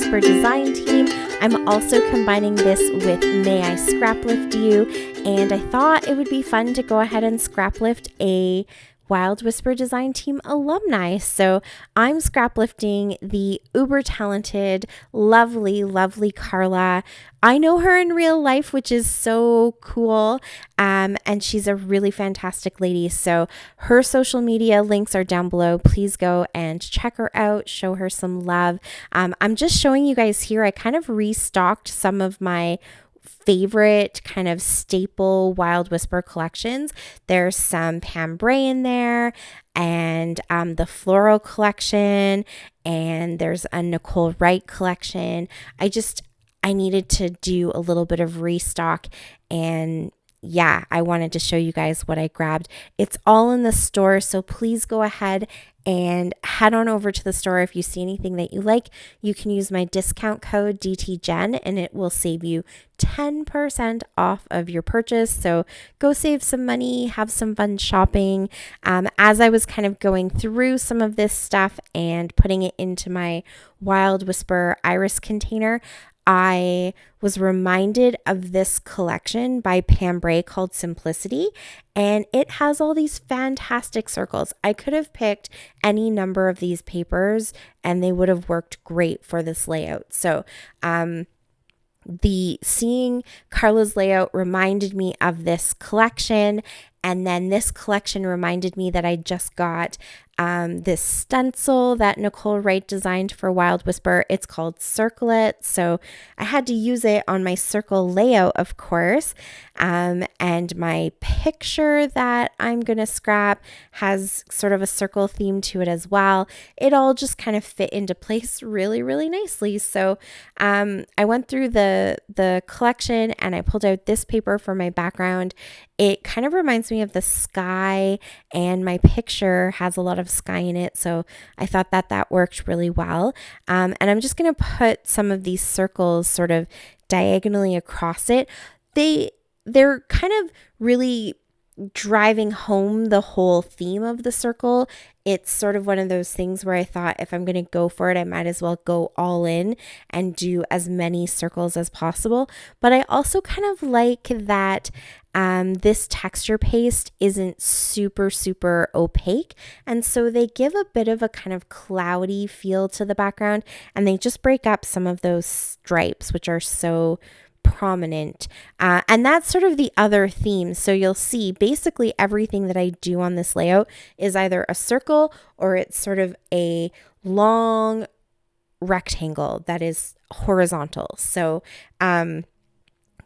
Whisper design team. I'm also combining this with May I Scraplift You, and I thought it would be fun to go ahead and scraplift a Wild Whisper Design Team alumni. So I'm scraplifting the uber talented, lovely Karla. I know her in real life, which is so cool. And she's a really fantastic lady. So her social media links are down below. Please go and check her out, show her some love. I'm just showing you guys here. I kind of restocked some of my favorite kind of staple Wild Whisper collections. There's some Pambray in there, and the floral collection, and there's a Nicole Wright collection. I needed to do a little bit of restock, and yeah, I wanted to show you guys what I grabbed. It's all in the store, so please go ahead and head on over to the store. If you see anything that you like, you can use my discount code DTGen and it will save you 10% off of your purchase. So go save some money, have some fun shopping. As I was kind of going through some of this stuff and putting it into my Wild Whisper iris container, I was reminded of this collection by Pambray called Simplicity, and it has all these fantastic circles. I could have picked any number of these papers and they would have worked great for this layout. So seeing Karla's layout reminded me of this collection, and then this collection reminded me that I just got this stencil that Nicole Wright designed for Wild Whisper. It's called Circle It. So I had to use it on my circle layout, of course. And my picture that I'm going to scrap has sort of a circle theme to it as well. It all just kind of fit into place really nicely. So I went through the collection and I pulled out this paper for my background. It kind of reminds me of the sky, and my picture has a lot of sky in it, so I thought that worked really well. And I'm just going to put some of these circles sort of diagonally across it. They're kind of really driving home the whole theme of the circle. It's sort of one of those things where I thought if I'm going to go for it, I might as well go all in and do as many circles as possible. But I also kind of like that this texture paste isn't super opaque, and so they give a bit of a kind of cloudy feel to the background, and they just break up some of those stripes, which are so prominent. And that's sort of the other theme. So you'll see basically everything that I do on this layout is either a circle or it's sort of a long rectangle that is horizontal. So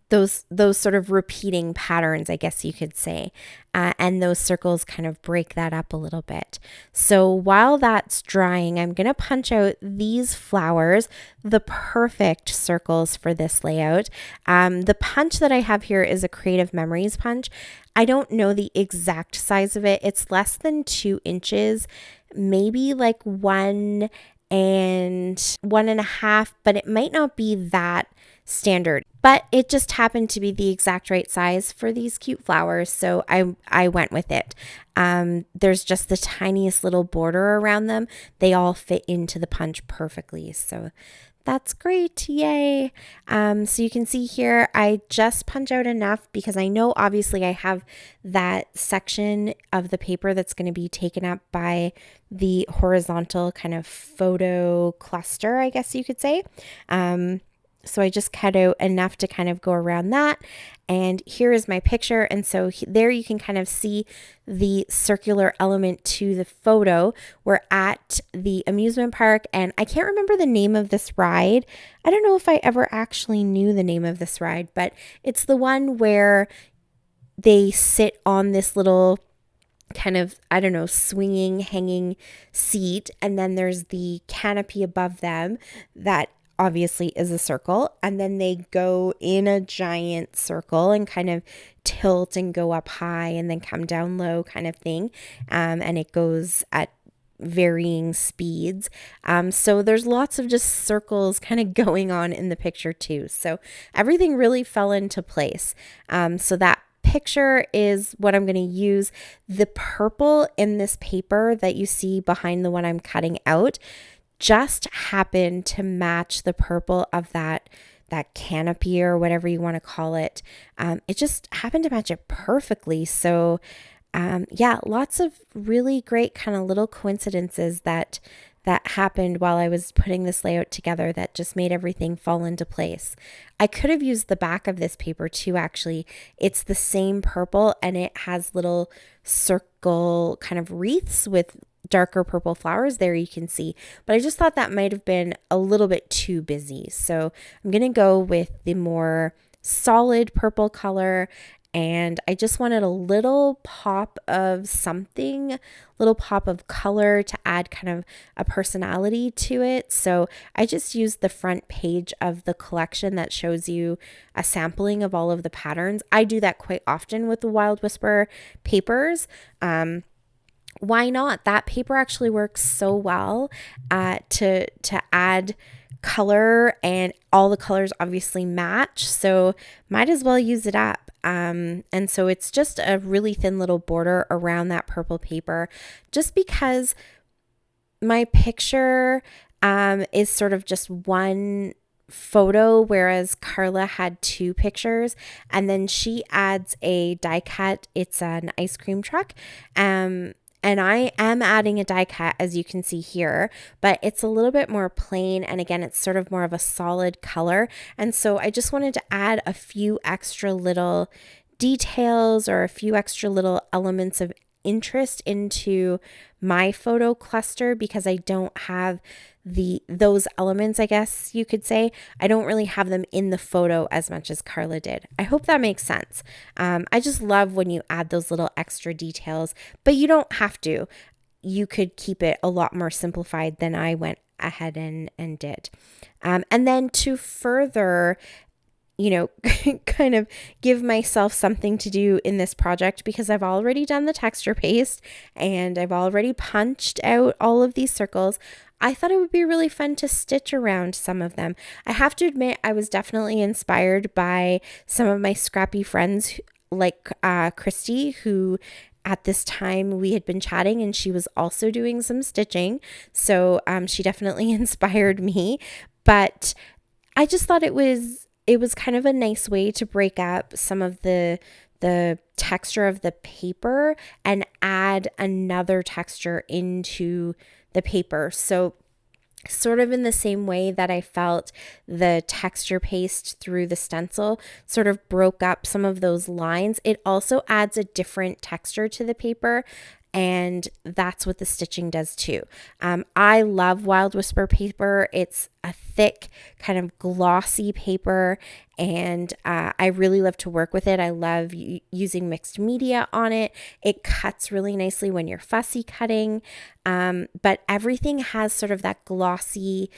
those sort of repeating patterns, I guess you could say, and those circles kind of break that up a little bit. So while that's drying, I'm going to punch out these flowers, the perfect circles for this layout. The punch that I have here is a Creative Memories punch. I don't know the exact size of it. It's less than 2 inches, maybe like 1 and 1.5, but it might not be that standard, but it just happened to be the exact right size for these cute flowers, so I went with it. There's just the tiniest little border around them. They all fit into the punch perfectly, so that's great. Yay. So you can see here, I just punch out enough because I know obviously I have that section of the paper that's going to be taken up by the horizontal kind of photo cluster, I guess you could say. So I just cut out enough to kind of go around that. And here is my picture. And so there you can kind of see the circular element to the photo. We're at the amusement park, and I can't remember the name of this ride. I don't know if I ever actually knew the name of this ride, but it's the one where they sit on this little kind of, I don't know, swinging, hanging seat. And then there's the canopy above them that obviously is a circle, and then they go in a giant circle and kind of tilt and go up high and then come down low kind of thing, and it goes at varying speeds. So there's lots of just circles kind of going on in the picture too, so everything really fell into place. So that picture is what I'm going to use. The purple in this paper that you see behind the one I'm cutting out, just happened to match the purple of that canopy or whatever you want to call it. It just happened to match it perfectly. So yeah, lots of really great kind of little coincidences that happened while I was putting this layout together that just made everything fall into place. I could have used the back of this paper too, actually. It's the same purple and it has little circle kind of wreaths with darker purple flowers there, you can see, but I just thought that might have been a little bit too busy. So I'm going to go with the more solid purple color, and I just wanted a little pop of something, little pop of color to add kind of a personality to it. So I just used the front page of the collection that shows you a sampling of all of the patterns. I do that quite often with the Wild Whisper papers. Why not? That paper actually works so well to add color, and all the colors obviously match, so might as well use it up. And so it's just a really thin little border around that purple paper, just because my picture is sort of just one photo, whereas Karla had two pictures, and then she adds a die cut. It's an ice cream truck. And I am adding a die cut, as you can see here, but it's a little bit more plain. And again, it's sort of more of a solid color. And so I just wanted to add a few extra little details or a few extra little elements of interest into my photo cluster, because I don't have those elements, I guess you could say. I don't really have them in the photo as much as Karla did. I hope that makes sense. I just love when you add those little extra details, but you don't have to. You could keep it a lot more simplified than I went ahead and did. And then to further kind of give myself something to do in this project, because I've already done the texture paste and I've already punched out all of these circles. I thought it would be really fun to stitch around some of them. I have to admit, I was definitely inspired by some of my scrappy friends like Christy, who at this time we had been chatting and she was also doing some stitching. So she definitely inspired me, but I just thought it was kind of a nice way to break up some of the texture of the paper and add another texture into the paper. So sort of in the same way that I felt the texture paste through the stencil sort of broke up some of those lines, it also adds a different texture to the paper. And that's what the stitching does too. I love Wild Whisper paper. It's a thick, kind of glossy paper, and I really love to work with it. I love using mixed media on it. It cuts really nicely when you're fussy cutting, but everything has sort of that glossy,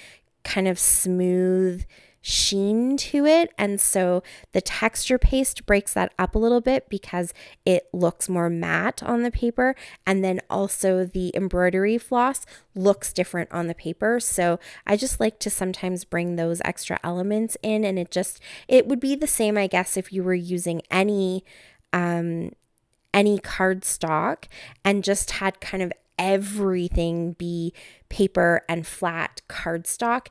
kind of smooth sheen to it, and so the texture paste breaks that up a little bit because it looks more matte on the paper, and then also the embroidery floss looks different on the paper. So I just like to sometimes bring those extra elements in, and it would be the same, I guess, if you were using any cardstock and just had kind of everything be paper and flat cardstock.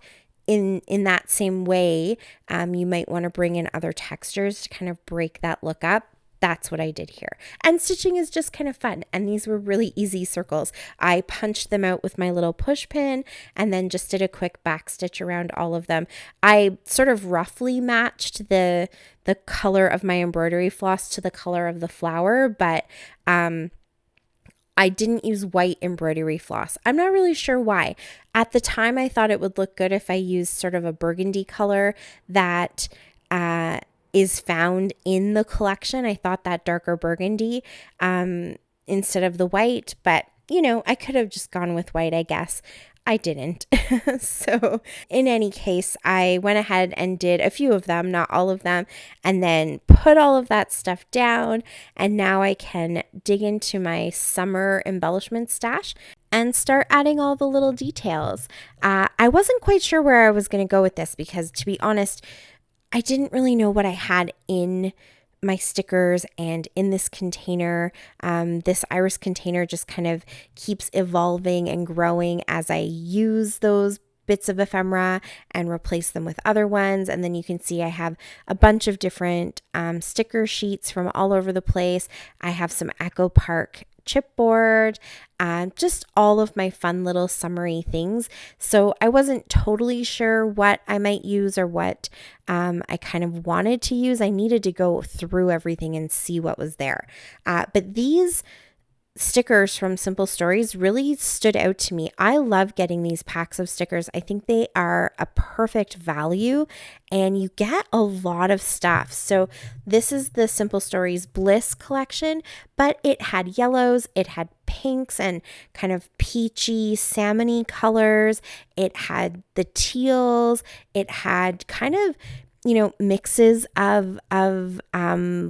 In that same way, you might want to bring in other textures to kind of break that look up. That's what I did here. And stitching is just kind of fun. And these were really easy circles. I punched them out with my little push pin and then just did a quick back stitch around all of them. I sort of roughly matched the color of my embroidery floss to the color of the flower, but I didn't use white embroidery floss. I'm not really sure why. At the time, I thought it would look good if I used sort of a burgundy color that is found in the collection. I thought that darker burgundy instead of the white, but I could have just gone with white, I guess. I didn't. So in any case, I went ahead and did a few of them, not all of them, and then put all of that stuff down. And now I can dig into my summer embellishment stash and start adding all the little details. I wasn't quite sure where I was going to go with this because, to be honest, I didn't really know what I had in my stickers, and in this container, this iris container just kind of keeps evolving and growing as I use those bits of ephemera and replace them with other ones. And then you can see I have a bunch of different sticker sheets from all over the place. I have some Echo Park chipboard, just all of my fun little summery things. So I wasn't totally sure what I might use or what I kind of wanted to use. I needed to go through everything and see what was there. But these stickers from Simple Stories really stood out to me. I love getting these packs of stickers. I think they are a perfect value and you get a lot of stuff. So this is the Simple Stories Bliss collection, but it had yellows, it had pinks and kind of peachy salmony colors. It had the teals, it had kind of mixes of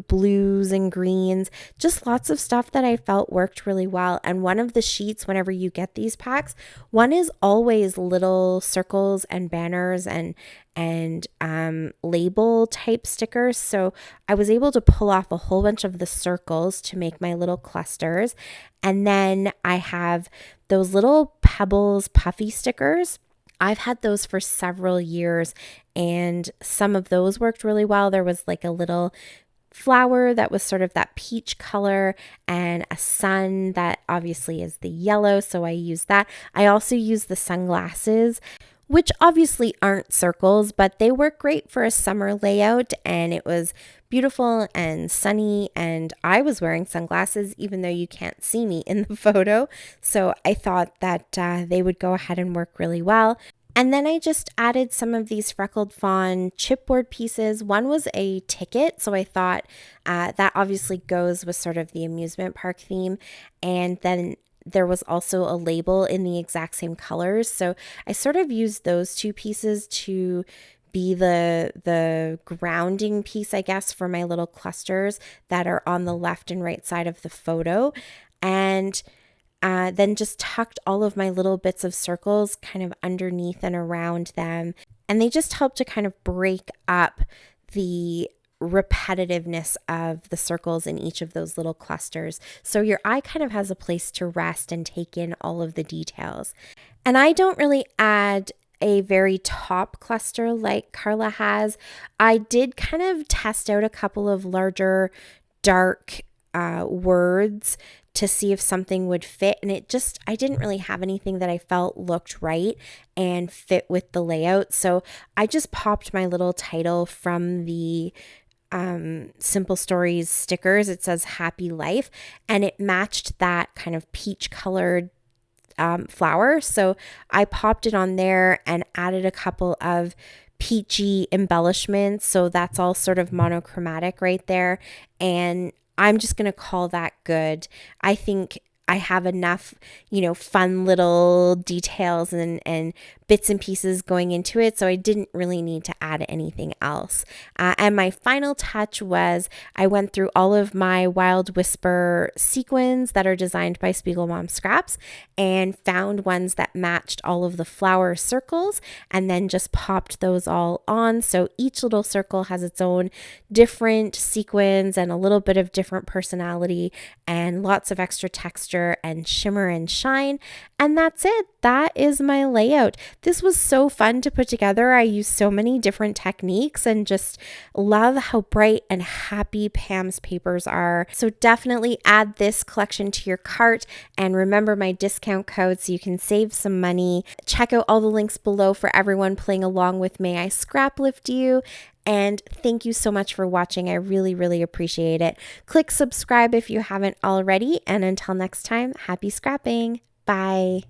blues and greens, just lots of stuff that I felt worked really well. And one of the sheets, whenever you get these packs, one is always little circles and banners and label type stickers. So I was able to pull off a whole bunch of the circles to make my little clusters. And then I have those little pebbles puffy stickers. I've had those for several years and some of those worked really well. There was like a little flower that was sort of that peach color and a sun that obviously is the yellow. So I use that. I also use the sunglasses, which obviously aren't circles, but they work great for a summer layout, and it was beautiful and sunny, and I was wearing sunglasses even though you can't see me in the photo, so I thought that they would go ahead and work really well. And then I just added some of these freckled fawn chipboard pieces. One was a ticket, so I thought that obviously goes with sort of the amusement park theme, and then there was also a label in the exact same colors. So I sort of used those two pieces to be the grounding piece, I guess, for my little clusters that are on the left and right side of the photo. And then just tucked all of my little bits of circles kind of underneath and around them. And they just help to kind of break up the repetitiveness of the circles in each of those little clusters. So your eye kind of has a place to rest and take in all of the details. And I don't really add a very top cluster like Karla has. I did kind of test out a couple of larger dark words to see if something would fit, and I didn't really have anything that I felt looked right and fit with the layout. So I just popped my little title from the Simple Stories stickers. It says Happy Life, and it matched that kind of peach colored flower. So I popped it on there and added a couple of peachy embellishments. So that's all sort of monochromatic right there. And I'm just going to call that good. I think I have enough, fun little details and bits and pieces going into it, so I didn't really need to add anything else. And my final touch was I went through all of my Wild Whisper sequins that are designed by Spiegelmom Scraps and found ones that matched all of the flower circles and then just popped those all on. So each little circle has its own different sequins and a little bit of different personality and lots of extra texture and shimmer and shine. And that's it. That is my layout. This was so fun to put together. I used so many different techniques and just love how bright and happy Pam's papers are. So definitely add this collection to your cart and remember my discount code so you can save some money. Check out all the links below for everyone playing along with May I Scraplift You. And thank you so much for watching. I really, really appreciate it. Click subscribe if you haven't already. And until next time, happy scrapping. Bye.